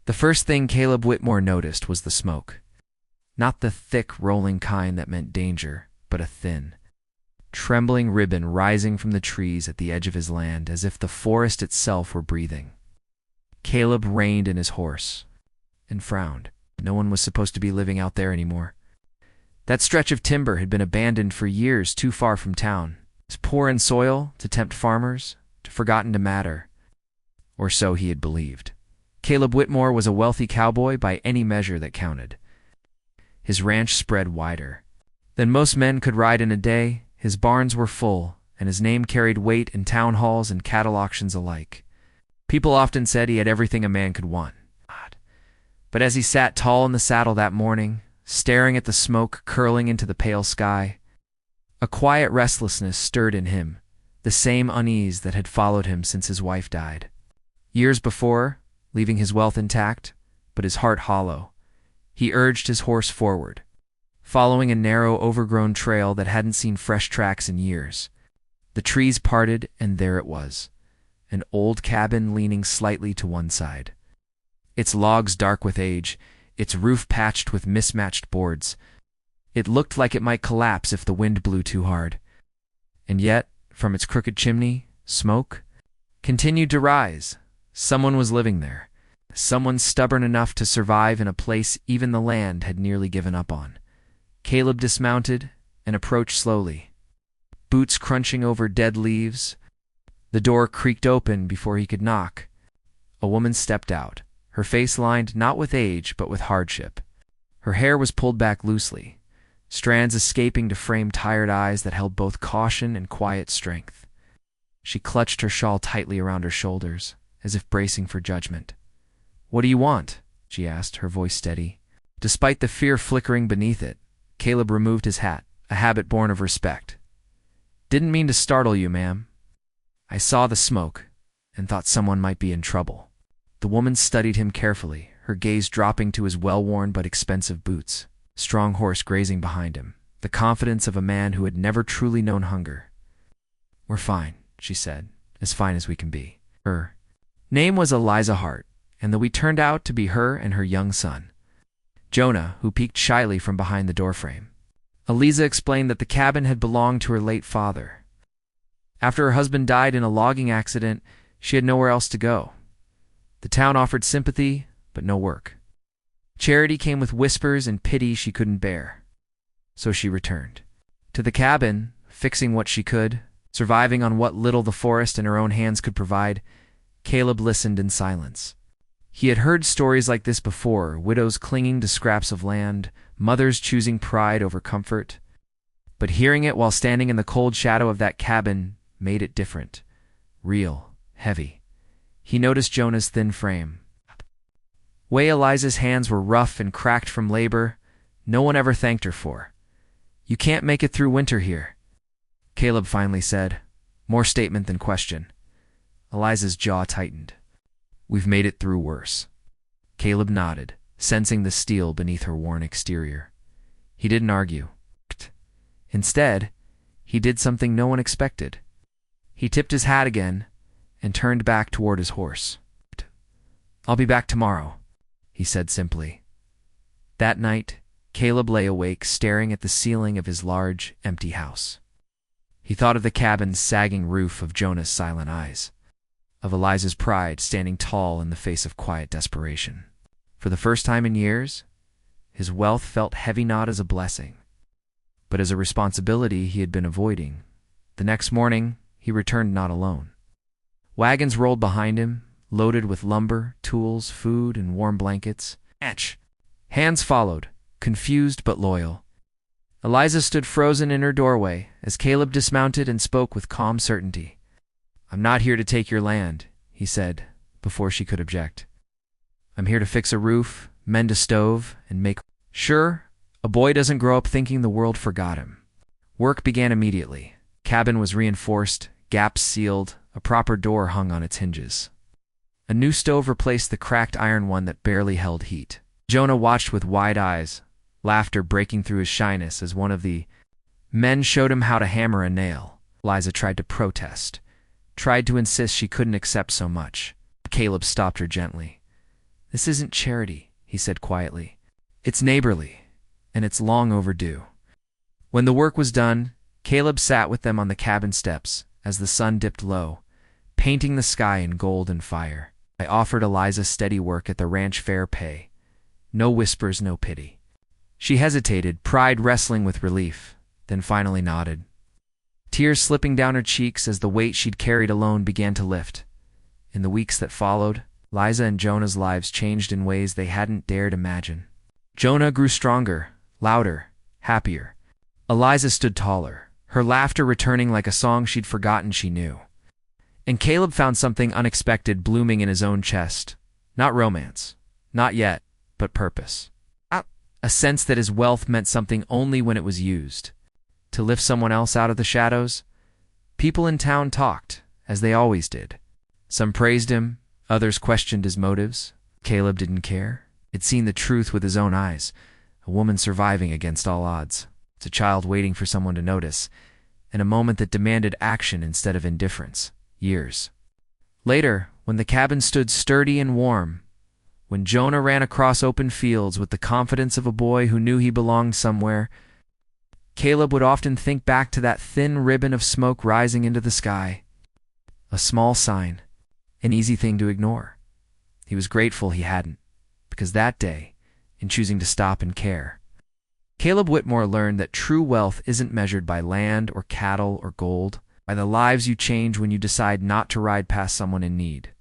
The first thing Caleb Whitmore noticed was the smoke. Not the thick, rolling kind that meant danger, but a thin, trembling ribbon rising from the trees at the edge of his land, as if the forest itself were breathing. Caleb reined in his horse and frowned. No one was supposed to be living out there anymore. That stretch of timber had been abandoned for years, too far from town. It was poor in soil to tempt farmers, too forgotten to matter. Or so he had believed. Caleb Whitmore was a wealthy cowboy by any measure that counted. His ranch spread wider than most men could ride in a day. His barns were full, and his name carried weight in town halls and cattle auctions alike. People often said he had everything a man could want. But as he sat tall in the saddle that morning, staring at the smoke curling into the pale sky, a quiet restlessness stirred in him, the same unease that had followed him since his wife died. Years before, leaving his wealth intact, but his heart hollow, he urged his horse forward, following a narrow, overgrown trail that hadn't seen fresh tracks in years. The trees parted, and there it was, an old cabin leaning slightly to one side. Its logs dark with age, its roof patched with mismatched boards. It looked like it might collapse if the wind blew too hard. And yet, from its crooked chimney, smoke continued to rise. Someone was living there. Someone stubborn enough to survive in a place even the land had nearly given up on. Caleb dismounted and approached slowly, boots crunching over dead leaves. The door creaked open before he could knock. A woman stepped out, her face lined not with age but with hardship. Her hair was pulled back loosely, strands escaping to frame tired eyes that held both caution and quiet strength. She clutched her shawl tightly around her shoulders, as if bracing for judgment. "What do you want?" she asked, her voice steady. Despite the fear flickering beneath it, Caleb removed his hat, a habit born of respect. "Didn't mean to startle you, ma'am. I saw the smoke and thought someone might be in trouble." The woman studied him carefully, her gaze dropping to his well-worn but expensive boots, strong horse grazing behind him, the confidence of a man who had never truly known hunger. "We're fine," she said, "as fine as we can be." Her name was Eliza Hart, and the we turned out to be her and her young son, Jonah, who peeked shyly from behind the doorframe. Eliza explained that the cabin had belonged to her late father. After her husband died in a logging accident, she had nowhere else to go. The town offered sympathy, but no work. Charity came with whispers and pity she couldn't bear. So she returned to the cabin, fixing what she could, surviving on what little the forest and her own hands could provide. Caleb listened in silence. He had heard stories like this before, widows clinging to scraps of land, mothers choosing pride over comfort. But hearing it while standing in the cold shadow of that cabin made it different, real, heavy. He noticed Jonah's thin frame. Way Eliza's hands were rough and cracked from labor, no one ever thanked her for. "You can't make it through winter here," Caleb finally said, more statement than question. Eliza's jaw tightened. "We've made it through worse." Caleb nodded, sensing the steel beneath her worn exterior. He didn't argue. Instead, he did something no one expected. He tipped his hat again and turned back toward his horse. "I'll be back tomorrow," he said simply. That night, Caleb lay awake staring at the ceiling of his large, empty house. He thought of the cabin's sagging roof, of Jonah's silent eyes, of Eliza's pride standing tall in the face of quiet desperation. For the first time in years, his wealth felt heavy not as a blessing, but as a responsibility he had been avoiding. The next morning, he returned not alone. Wagons rolled behind him, loaded with lumber, tools, food, and warm blankets. Hands followed, confused but loyal. Eliza stood frozen in her doorway as Caleb dismounted and spoke with calm certainty. "I'm not here to take your land," he said, before she could object. "I'm here to fix a roof, mend a stove, and make sure a boy doesn't grow up thinking the world forgot him." Work began immediately. Cabin was reinforced, gaps sealed, a proper door hung on its hinges. A new stove replaced the cracked iron one that barely held heat. Jonah watched with wide eyes, laughter breaking through his shyness as one of the men showed him how to hammer a nail. Eliza tried to protest, tried to insist she couldn't accept so much. Caleb stopped her gently. "This isn't charity," he said quietly. "It's neighborly, and it's long overdue." When the work was done, Caleb sat with them on the cabin steps as the sun dipped low, painting the sky in gold and fire. I offered Eliza steady work at the ranch fair pay. No whispers, no pity. She hesitated, pride wrestling with relief, then finally nodded. Tears slipping down her cheeks as the weight she'd carried alone began to lift. In the weeks that followed, Liza and Jonah's lives changed in ways they hadn't dared imagine. Jonah grew stronger, louder, happier. Eliza stood taller, her laughter returning like a song she'd forgotten she knew. And Caleb found something unexpected blooming in his own chest. Not romance. Not yet, but purpose. A sense that his wealth meant something only when it was used. To lift someone else out of the shadows? People in town talked, as they always did. Some praised him, others questioned his motives. Caleb didn't care. He'd seen the truth with his own eyes. A woman surviving against all odds. It's a child waiting for someone to notice, and a moment that demanded action instead of indifference. Years later, when the cabin stood sturdy and warm, when Jonah ran across open fields with the confidence of a boy who knew he belonged somewhere, Caleb would often think back to that thin ribbon of smoke rising into the sky. A small sign, an easy thing to ignore. He was grateful he hadn't, because that day, in choosing to stop and care, Caleb Whitmore learned that true wealth isn't measured by land or cattle or gold, by the lives you change when you decide not to ride past someone in need.